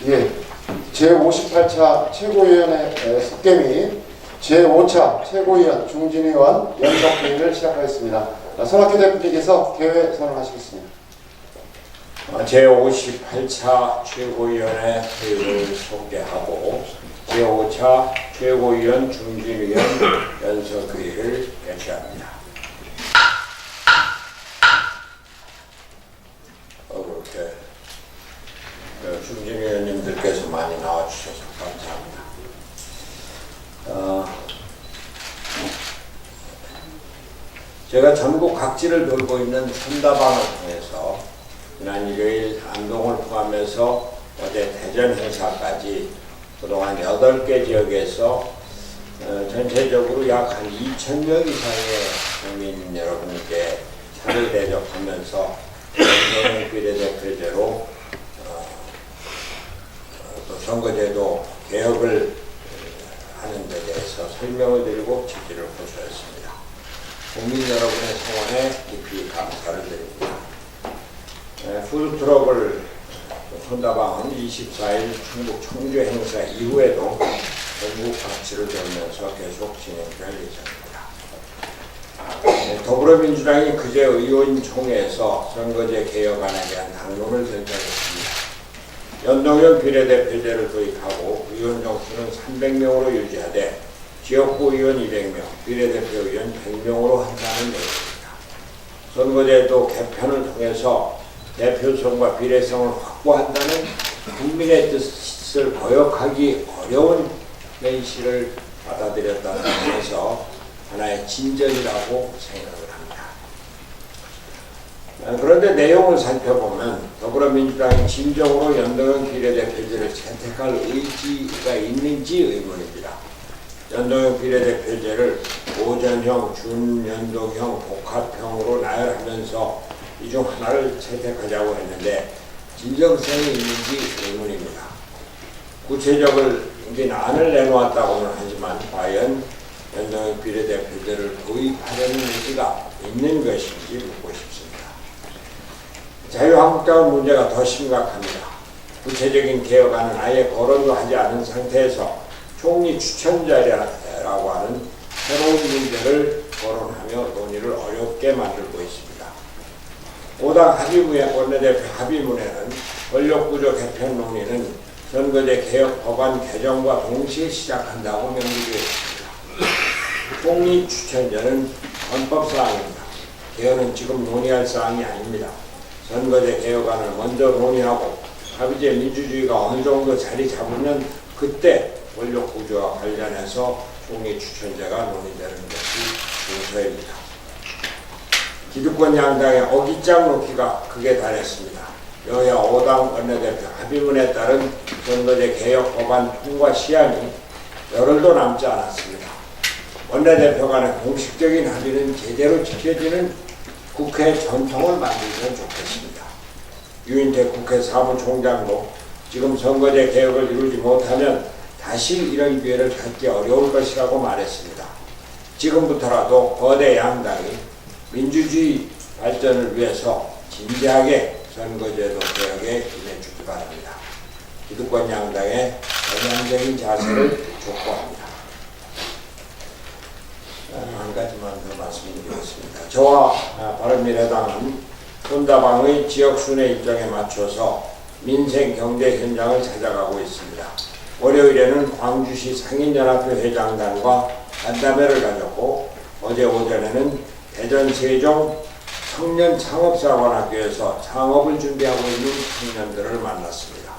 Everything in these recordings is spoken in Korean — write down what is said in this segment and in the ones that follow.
예, 제58차 최고위원회 속개미 제5차 최고위원 중진위원 연석회의를 시작하겠습니다. 손학규 대표님께서 개회 선언하시겠습니다. 제58차 최고위원회 회의를 소개하고 제5차 최고위원 중진위원 연석회의를 개최합니다. 그렇게 중진위원님들께서 많이 나와주셔서 감사합니다. 제가 전국 각지를 돌고 있는 선다방을 통해서 지난 일요일 안동을 포함해서 어제 대전 행사까지 그동안 8개 지역에서 전체적으로 약 한 2,000명 이상의 국민 여러분께 차를 대접하면서 연동형 비례대표제로 또 선거제도 개혁을 하는 데 대해서 설명을 드리고 지지를 호소했습니다. 국민 여러분의 성원에 깊이 감사를 드립니다. 푸드트럭을 손다방은 24일 충북 청주 행사 이후에도 전국 각지를 돌면서 계속 진행될 예정입니다. 더불어민주당이 그제 의원총회에서 선거제 개혁안에 대한 당론을 전달했습니다. 연동형 비례대표제를 도입하고 의원 정수는 300명으로 유지하되 지역구 의원 200명, 비례대표 의원 100명으로 한다는 내용입니다. 선거제도 개편을 통해서 대표성과 비례성을 확보한다는 국민의 뜻을 거역하기 어려운 현실을 받아들였다는 점에서 하나의 진전이라고 생각을 합니다. 그런데 내용을 살펴보면 더불어민주당이 진정으로 연동형 비례대표제를 채택할 의지가 있는지 의문입니다. 연동형 비례대표제를 오전형, 준연동형, 복합형으로 나열하면서 이 중 하나를 채택하자고 했는데 진정성이 있는지 의문입니다. 구체적인 안을 내놓았다고는 하지만 과연 연동형 비례대표제를 도입하려는 의지가 있는 것인지 묻고 싶습니다. 자유한국당은 문제가 더 심각합니다. 구체적인 개혁안은 아예 거론도 하지 않은 상태에서 총리 추천자라고 하는 새로운 문제를 거론하며 논의를 어렵게 만들고 있습니다. 5당 합의문의 원내대표 합의문에는 권력구조 개편 논의는 선거제 개혁 법안 개정과 동시에 시작한다고 명기되었습니다. 총리 추천자는 헌법사항입니다. 개헌은 지금 논의할 사항이 아닙니다. 선거제 개혁안을 먼저 논의하고 합의제 민주주의가 어느 정도 자리 잡으면 그때 권력구조와 관련해서 총리 추천자가 논의되는 것이 순서입니다. 기득권 양당의 어깃장 놓기가 극에 달했습니다. 여야 5당 원내대표 합의문에 따른 선거제 개혁 법안 통과 시한이 열흘도 남지 않았습니다. 원내대표 간의 공식적인 합의는 제대로 지켜지는 국회 전통을 만들면 좋겠습니다. 유인태 국회 사무총장도 지금 선거제 개혁을 이루지 못하면 다시 이런 기회를 갖기 어려울 것이라고 말했습니다. 지금부터라도 거대 양당이 민주주의 발전을 위해서 진지하게 선거제도 개혁에 임해주기 바랍니다. 기득권 양당의 전향적인 자세를 촉구합니다. 한 가지만 더 말씀드리겠습니다. 저와 바른미래당은 손다방의 지역순회 일정에 맞춰서 민생 경제 현장을 찾아가고 있습니다. 월요일에는 광주시 상인연합회 회장단과 간담회를 가졌고 어제 오전에는 대전 세종 청년창업사관학교에서 창업을 준비하고 있는 청년들을 만났습니다.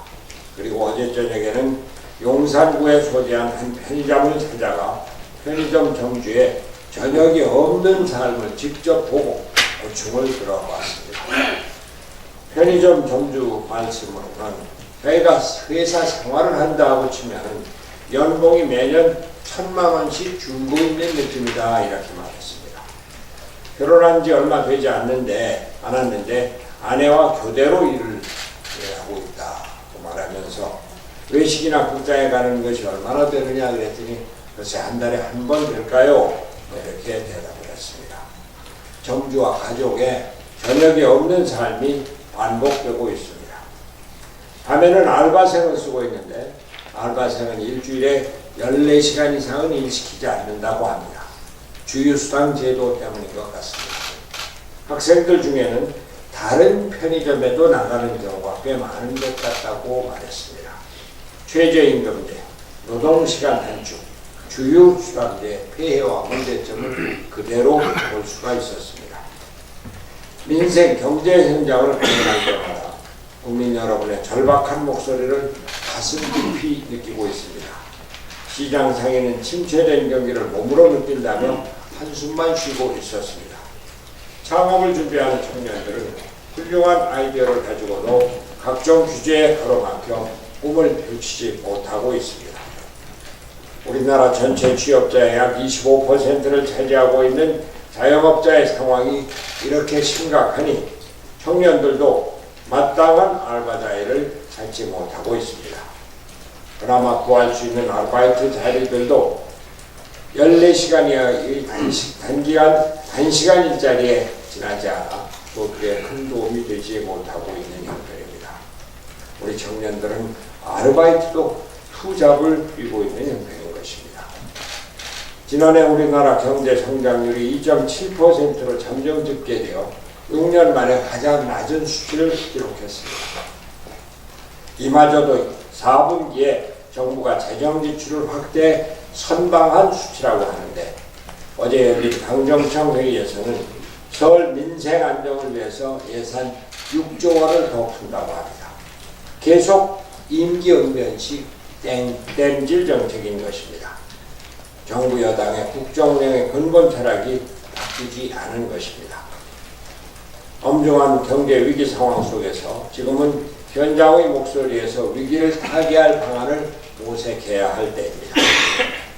그리고 어제 저녁에는 용산구에 소재한 한 편의점을 찾아가 편의점 점주의 저녁이 없는 삶을 직접 보고 고충을 들어봤습니다. 편의점 점주 말씀으로는 저희가 회사 생활을 한다고 치면 연봉이 매년 1,000만 원씩 주고 있는 느낌이다 이렇게 말했습니다. 결혼한 지 얼마 되지 않았는데 아내와 교대로 일을 하고 있다고 말하면서 외식이나 극장에 가는 것이 얼마나 되느냐 그랬더니 글쎄 한 달에 한 번 될까요? 이렇게 대답을 했습니다. 정주와 가족의 저녁이 없는 삶이 반복되고 있습니다. 밤에는 알바생을 쓰고 있는데 알바생은 일주일에 14시간 이상은 일시키지 않는다고 합니다. 주휴수당 제도 때문인 것 같습니다. 학생들 중에는 다른 편의점에도 나가는 경우가 꽤 많은 것 같다고 말했습니다. 최저임금제, 노동시간 단축, 주휴수당제 폐해와 문제점을 그대로 볼 수가 있었습니다. 민생 경제 현장을 방문할 때마다 국민 여러분의 절박한 목소리를 가슴 깊이 느끼고 있습니다. 시장 상에는 침체된 경기를 몸으로 느낀다며 한숨만 쉬고 있었습니다. 창업을 준비하는 청년들은 훌륭한 아이디어를 가지고도 각종 규제에 걸어막혀 꿈을 펼치지 못하고 있습니다. 우리나라 전체 취업자의 약 25%를 차지하고 있는 자영업자의 상황이 이렇게 심각하니 청년들도 마땅한 알바 자리를 찾지 못하고 있습니다. 그나마 구할 수 있는 아르바이트 자리들도 14시간이야 단시간 일자리에 지나지 않아 소득에 큰 도움이 되지 못하고 있는 형편입니다. 우리 청년들은 아르바이트도 투잡을 삐고 있는 형편인 것입니다. 지난해 우리나라 경제 성장률이 2.7%로 잠정 집계되어 6년 만에 가장 낮은 수치를 기록했습니다. 이마저도 4분기에 정부가 재정 지출을 확대 선방한 수치라고 하는데 어제 열린 당정청 회의에서는 설 민생 안정을 위해서 예산 6조 원을 더 푼다고 합니다. 계속 임기 응변식 땡질 정책인 것입니다. 정부 여당의 국정운영의 근본 철학이 바뀌지 않은 것입니다. 엄중한 경제 위기 상황 속에서 지금은 현장의 목소리에서 위기를 타개할 방안을 모색해야 할 때입니다.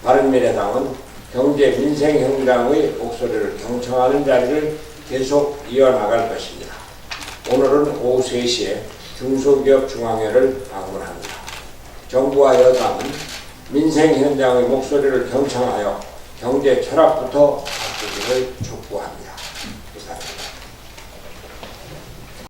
바른미래당은 경제 민생 현장의 목소리를 경청하는 자리를 계속 이어나갈 것입니다. 오늘은 오후 3시에 중소기업 중앙회를 방문합니다. 정부와 여당은 민생 현장의 목소리를 경청하여 경제 철학부터 바꾸기를 촉구합니다.